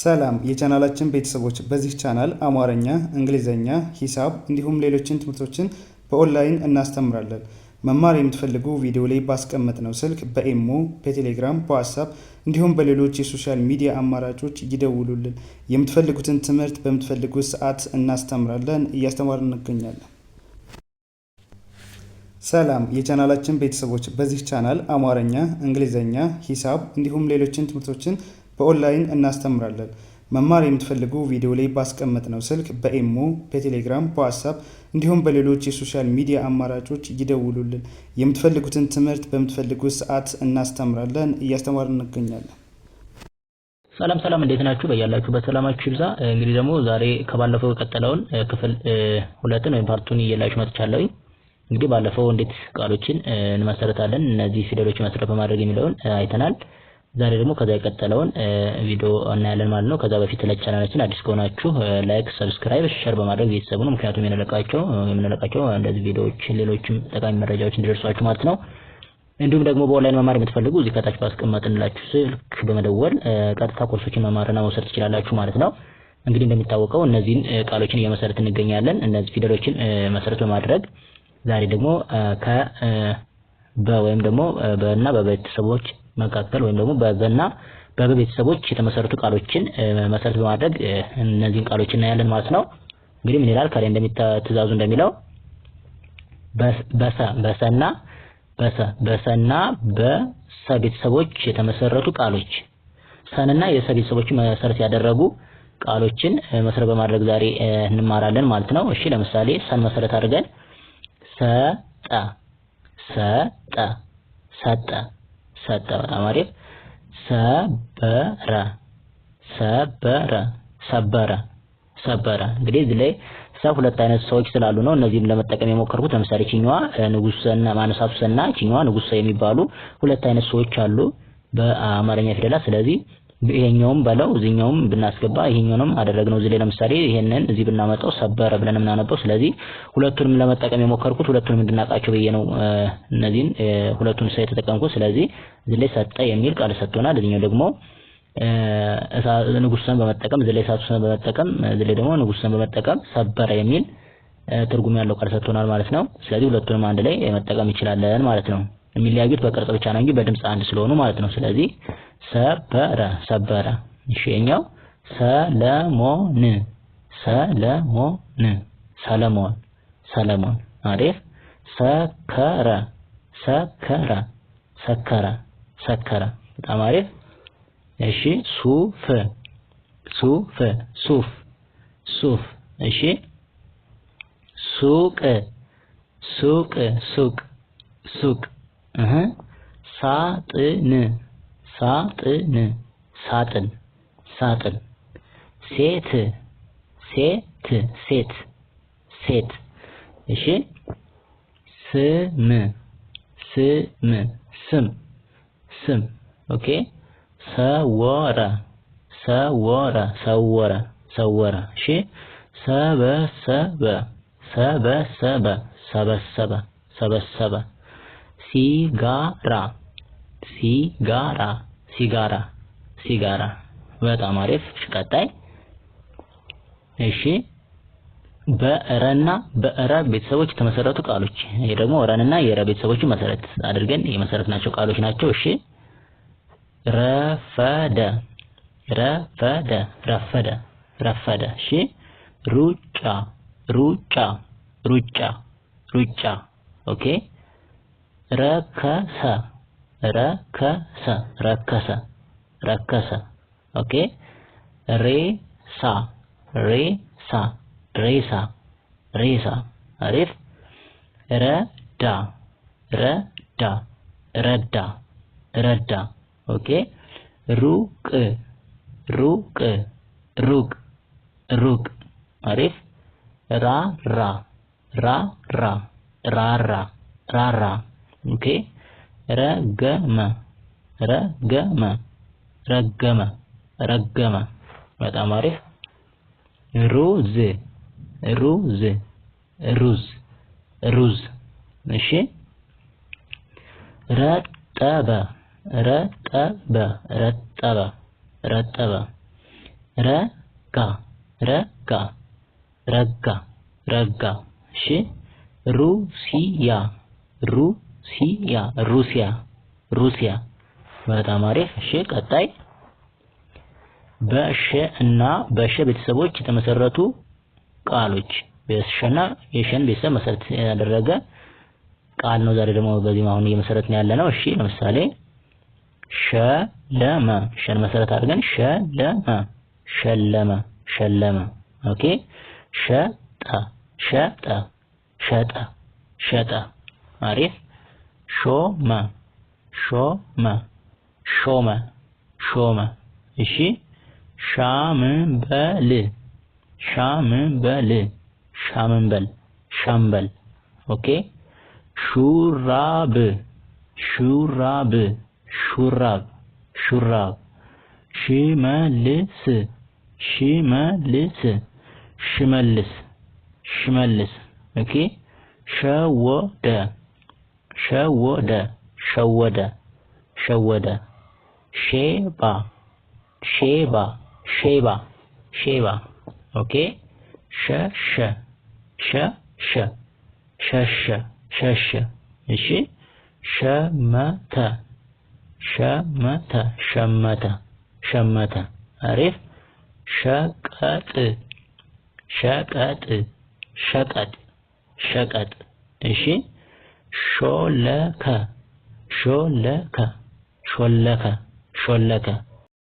ሰላም የቻናላችን ቤተሰቦች በዚህ ቻናል አማርኛ፣ እንግሊዘኛ፣ ሂሳብ እንዲሁም ሌሎችን ትምህርቶችን በኦንላይን እናስተምራለን። መማር የምትፈልጉ ቪዲዮ ላይ ባስቀመጥነው ስልክ በኢሞ፣ በቴሌግራም፣ በዋትስአፕ እንዲሁም በሌሎች የሶሻል ሚዲያ አማራጮች ይደውሉልን። የምትፈልጉትን ትምህርት በምትፈልጉት ሰዓት እናስተምራለን፣ እያስተማርን እንገኛለን። ሰላም የቻናላችን ቤተሰቦች በዚህ ቻናል አማርኛ፣ እንግሊዘኛ፣ ሂሳብ እንዲሁም ሌሎችን ትምህርቶችን በኦንላይን እናስተምራለን። መማር የምትፈልጉ ቪዲዮ ላይ ባስቀመጥነው ስልክ በኢሞ፣ በቴሌግራም፣ በዋትስአፕ እንዲሁም በሌሎች የሶሻል ሚዲያ አማራጮች ይደውሉልን። የምትፈልጉትን ትምህርት በምትፈልጉት ሰዓት እናስተምራለን፣ እያስተማርን እንገኛለን። ሰላም እንዴት ናችሁ? በያላችሁበት ሰላማችሁ ይብዛ። እንግዲህ ደግሞ ዛሬ ከባለፈው የቀጠለውን ክፍል 2 ወይም ፓርቱን እየላችሁ መጥቻለሁ። እንግዲህ ባለፈው እንዴት ቃሎችን እንመሰርታለን እነዚህ ፊደሎች መሰረት በማድረግ የሚለውን አይተናል። ዛሬ ደግሞ ከዛ የቀጠለውን ቪዲዮ እናያለን ማለት ነው። ከዛ በፊት ለቻናላችን አዲስ ከሆናችሁ ላይክ፣ ሰብስክራይብ፣ ሼር በማድረግ ቤተሰቡ ነው። ምክንያቱም የምንለቃቸው እንደዚህ ቪዲዮዎች ሌሎችም ጠቃሚ መረጃዎች እንዲደርሷችሁ ማለት ነው። እንዲሁም ደግሞ በኦንላይን መማር የምትፈልጉ እዚህ ከታች ባስቀመጥንላችሁ ስልክ በመደወል ቀጥታ ኮርሶችን መማርና መውሰድ ትችላላችሁ ማለት ነው። እንግዲህ እንደሚታወቀው እነዚህን ቃሎችን እየመሰረትን እንገኛለን። እነዚህ ፊደሎችን መሰረት በማድረግ ዛሬ ደግሞ ወይም ደግሞ በና በቤተሰቦች መካከል ወይም ደግሞ በበና በቤተሰቦች የተመሰረቱ ቃሎችን መሰረት በማድረግ እነዚህን ቃሎች እናያለን ማለት ነው። እንግዲህ ምን ይላል? ከላይ ትእዛዙ እንደሚለው በሰና በሰ ቤተሰቦች የተመሰረቱ ቃሎች ሰንና የሰ ቤተሰቦች መሰረት ያደረጉ ቃሎችን መሰረት በማድረግ ዛሬ እንማራለን ማለት ነው። እሺ ለምሳሌ ሰን መሰረት አድርገን ሰጠ በጣም አሪፍ። ሰበረ እንግዲህ እዚህ ላይ ሁለት አይነት ሰዎች ስላሉ ነው እነዚህን ለመጠቀም የሞከርኩት። ለምሳሌ ቺኛዋ ንጉሰና ማነሳሱሰና ቺኛዋ ንጉሰ የሚባሉ ሁለት አይነት ሰዎች አሉ በአማርኛ ፊደላት። ስለዚህ ይሄኛውም በለው እዚህኛውም ብናስገባ ይሄኛውንም አደረግነው። እዚህ ላይ ለምሳሌ ይሄንን እዚህ ብናመጣው ሰበረ ብለን እናነበው። ስለዚህ ሁለቱንም ለመጠቀም የሞከርኩት ሁለቱንም እንድናቃቸው ብዬ ነው እነዚህን ሁለቱን ሰው የተጠቀምኩት። ስለዚህ እዚህ ላይ ሰጠ የሚል ቃል ሰጥቶናል። እዚህኛው ደግሞ ንጉሰን በመጠቀም እዚህ ላይ ሳቱሰን በመጠቀም እዚህ ላይ ደግሞ ንጉሰን በመጠቀም ሰበረ የሚል ትርጉም ያለው ቃል ሰጥቶናል ማለት ነው። ስለዚህ ሁለቱንም አንድ ላይ መጠቀም ይችላለን ማለት ነው። የሚለያዩት በቅርጽ ብቻ ነው እንጂ በድምጽ አንድ ስለሆኑ ማለት ነው። ስለዚህ ሰበረ። እሺ የኛው ሰለሞን አሪፍ። ሰከረ በጣም አሪፍ። እሺ ሱፍ እሺ ሱቅ ሳጥን ሴት እሺ ስም ኦኬ ሰወረ እሺ ሰበሰበ ሲጋራ በጣም አሪፍ። ቀጣይ እሺ በእረ ቤተሰቦች የተመሰረቱ ቃሎች። ይሄ ደግሞ ረንና የረ ቤተሰቦች መሰረት አድርገን የመሰረትናቸው ቃሎች ናቸው። እሺ ረፈደ እሺ ሩጫ ኦኬ ረከሰ ኦኬ ሬሳ አሪፍ። ረዳ ኦኬ ሩቅ አሪፍ። ራራ ኦኬ ረገመ በጣም አሪፍ። ሩዝ እሺ ረጠበ ረጋ ረጋ ረጋ ረጋ እሺ ሩሲያ ሩሲያ ሩሲያ ሩሲያ በጣም አሪፍ እሺ ቀጣይ በሸ እና በሸ ቤተሰቦች የተመሰረቱ ቃሎች በሸና የሸን ቤተሰብ መሰረት ያደረገ ቃል ነው ዛሬ ደግሞ በዚህ አሁን እየመሰረትን ያለ ነው እሺ ለምሳሌ ሸለመ ሸን መሰረት አድርገን ሸለመ ሸለመ ሸለመ ኦኬ ሸጠ ሸጠ ሸጠ ሸጠ አሪፍ ሾመ ሾመ ሾመ ሾመ እሺ ሻምበል ሻምበል ሻምበል ሻምበል ኦኬ ሹራብ ሹራብ ሹራብ ሹራብ ሽመልስ ሽመልስ ሽመልስ ሽመልስ ኦኬ ሸወደ ሸወደ ሸወደ ሸወደ ሼባ ሼባ ሼባ ሼባ ኦኬ ሸሸ ሸሸ ሸሸ ሸሸ እሺ ሸመተ ሸመተ ሸመተ ሸመተ አሪፍ ሸቀጥ ሸቀጥ ሸቀጥ ሸቀጥ እሺ ሾለከ ሾለከ ሾለከ ሾለከ